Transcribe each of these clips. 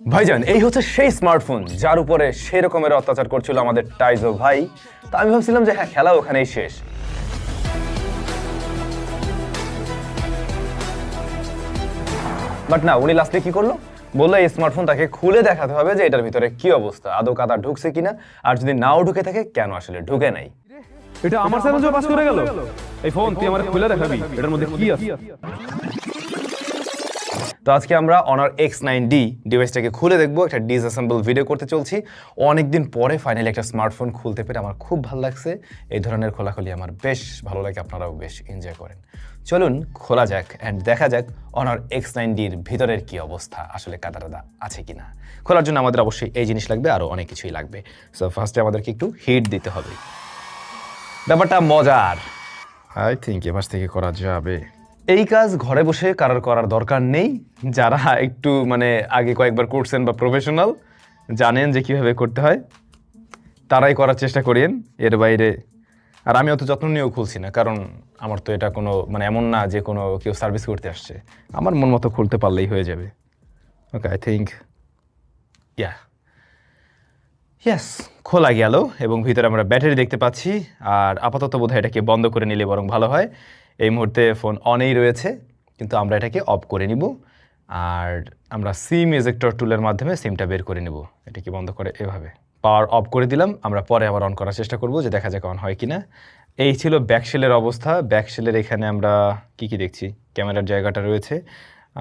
ভাইজান, এই হচ্ছে সেই স্মার্টফোন যার উপরে সেই রকমের অত্যাচার করছিল আমাদের টাইজো ভাই। তা আমি ভাবছিলাম যে হ্যাঁ, খেলা ওখানেই শেষ। বাট না, উনি লাস্টে কি করলো, বললো এই স্মার্টফোন তাকে খুলে দেখাতে হবে যে এটার ভিতরে কি অবস্থা, আদৌ কাদা ঢুকছে কিনা, আর যদি নাও ঢুকে থাকে কেন আসলে ঢুকে নাই। এটা আমার চ্যালেঞ্জও পাস করে গেল। এই ফোন তুই আমার খুলে দেখাবি এটার মধ্যে কি আছে। তো আজকে আমরা Honor X9D ডিভাইসটাকে খুলে দেখবো, একটা ডিসঅ্যাসেম্বল ভিডিও করতে চলছি। অনেকদিন পরে ফাইনালি একটা স্মার্টফোন খুলতে পেরে আমার খুব ভালো লাগছে। এই ধরনের খোলাখুলি আমার বেশ ভালো লাগে, আপনারাও বেশ এনজয় করেন। চলুন খোলা যাক অ্যান্ড দেখা যাক Honor X9Dর ভিতরের কি অবস্থা, আসলে কাদা টাদা আছে কিনা। খোলার জন্য আমাদের অবশ্যই এই জিনিস লাগবে, আরও অনেক কিছুই লাগবে। সো ফার্স্টে আমাদেরকে একটু হিট দিতে হবে। ব্যাপারটা মজার, আই থিঙ্ক এবার থেকে করা যাবে। এই কাজ ঘরে বসে কারোর করার দরকার নেই। যারা একটু আগে কয়েকবার করছেন বা প্রফেশনাল, জানেন যে কিভাবে করতে হয়, তারাই করার চেষ্টা করেন। এর বাইরে আর আমি অত যত্ন নিয়েও খুলছি না, কারণ আমার তো এটা কোনো এমন না যে কোনো কেউ সার্ভিস করতে আসছে। আমার মন মতো খুলতে পারলেই হয়ে যাবে। ওকে, আই থিঙ্ক ইয়েস, খোলা গেল এবং ভিতরে আমরা ব্যাটারি দেখতে পাচ্ছি। আর আপাতত বোধহয় এটাকে বন্ধ করে নিলে বরং ভালো হয়। এই মুহূর্তে ফোন অনেই রয়েছে, কিন্তু আমরা এটাকে অফ করে নিব। আর আমরা সিম এজেক্টর টুলের মাধ্যমে সিমটা বের করে নিব। এটাকে বন্ধ করে এভাবে পাওয়ার অফ করে দিলাম। আমরা পরে আবার অন করার চেষ্টা করব, যে দেখা যাক অন হয় কিনা। এই ছিল ব্যাকশেলের অবস্থা। ব্যাকশেলের এখানে আমরা কি দেখছি, ক্যামেরার জায়গাটা রয়েছে।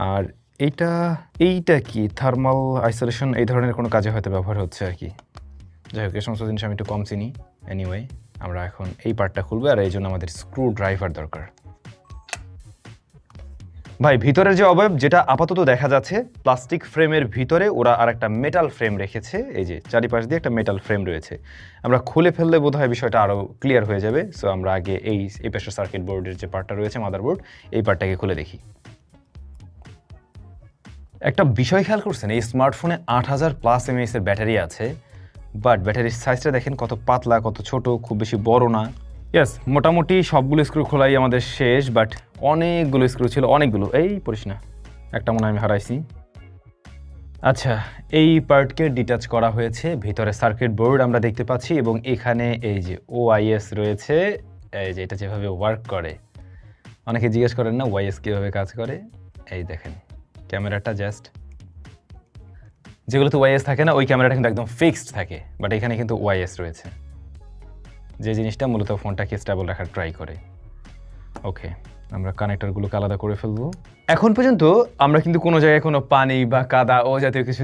আর এইটা কি থার্মাল আইসোলেশন, এই ধরনের কোনো কাজে হয়তো ব্যবহার হচ্ছে আর কি। যাই হোক, এই সমস্ত জিনিস আমি একটু কম চিনি। এনিওয়ে, আমরা এখন এই পার্টটা খুলবো, আর এই জন্য আমাদের স্ক্রু ড্রাইভার দরকার। ভাই, ভিতরের যে অবয়ব যেটা আপাতত দেখা যাচ্ছে, প্লাস্টিক ফ্রেমের ভিতরে ওরা আর একটা মেটাল ফ্রেম রেখেছে। এই যে চারিপাশ দিয়ে একটা মেটাল ফ্রেম রয়েছে। আমরা খুলে ফেললে বোধহয় বিষয়টা আরও ক্লিয়ার হয়ে যাবে। সো আমরা আগে এই পাশে সার্কিট বোর্ডের যে পার্টটা রয়েছে, মাদারবোর্ড, এই পার্টটাকে খুলে দেখি। একটা বিষয় খেয়াল করছেন, এই স্মার্টফোনে 8000+ mAh এর ব্যাটারি আছে, বাট ব্যাটারির সাইজটা দেখেন কত পাতলা, কত ছোট, খুব বেশি বড় না। ইয়েস, মোটামুটি সবগুলো স্ক্রু খোলাই আমাদের শেষ, বাট অনেকগুলো স্ক্রু ছিল, অনেকগুলো। এই পড়িস না, একটা মনে হয় আমি হারাইছি। আচ্ছা, এই পার্টকে ডিটাচ করা হয়েছে। ভিতরে সার্কিট বোর্ড আমরা দেখতে পাচ্ছি, এবং এখানে এই যে OIS রয়েছে। এই যে এটা যেভাবে ওয়ার্ক করে, অনেকে জিজ্ঞেস করেন না OIS কীভাবে কাজ করে। এই দেখেন ক্যামেরাটা, জাস্ট যেগুলোতে OIS থাকে না, ওই ক্যামেরাটা কিন্তু একদম ফিক্সড থাকে, বাট এখানে কিন্তু OIS রয়েছে, যে জিনিসটা মূলত ফোনটাকে স্টেবল রাখার ট্রাই করে। ওকে, আমরা কানেক্টরগুলোকে আলাদা করে ফেলবো। এখন পর্যন্ত আমরা কিন্তু কোনো জায়গায় কোনো পানি বা কাদা ও জাতীয় কিছু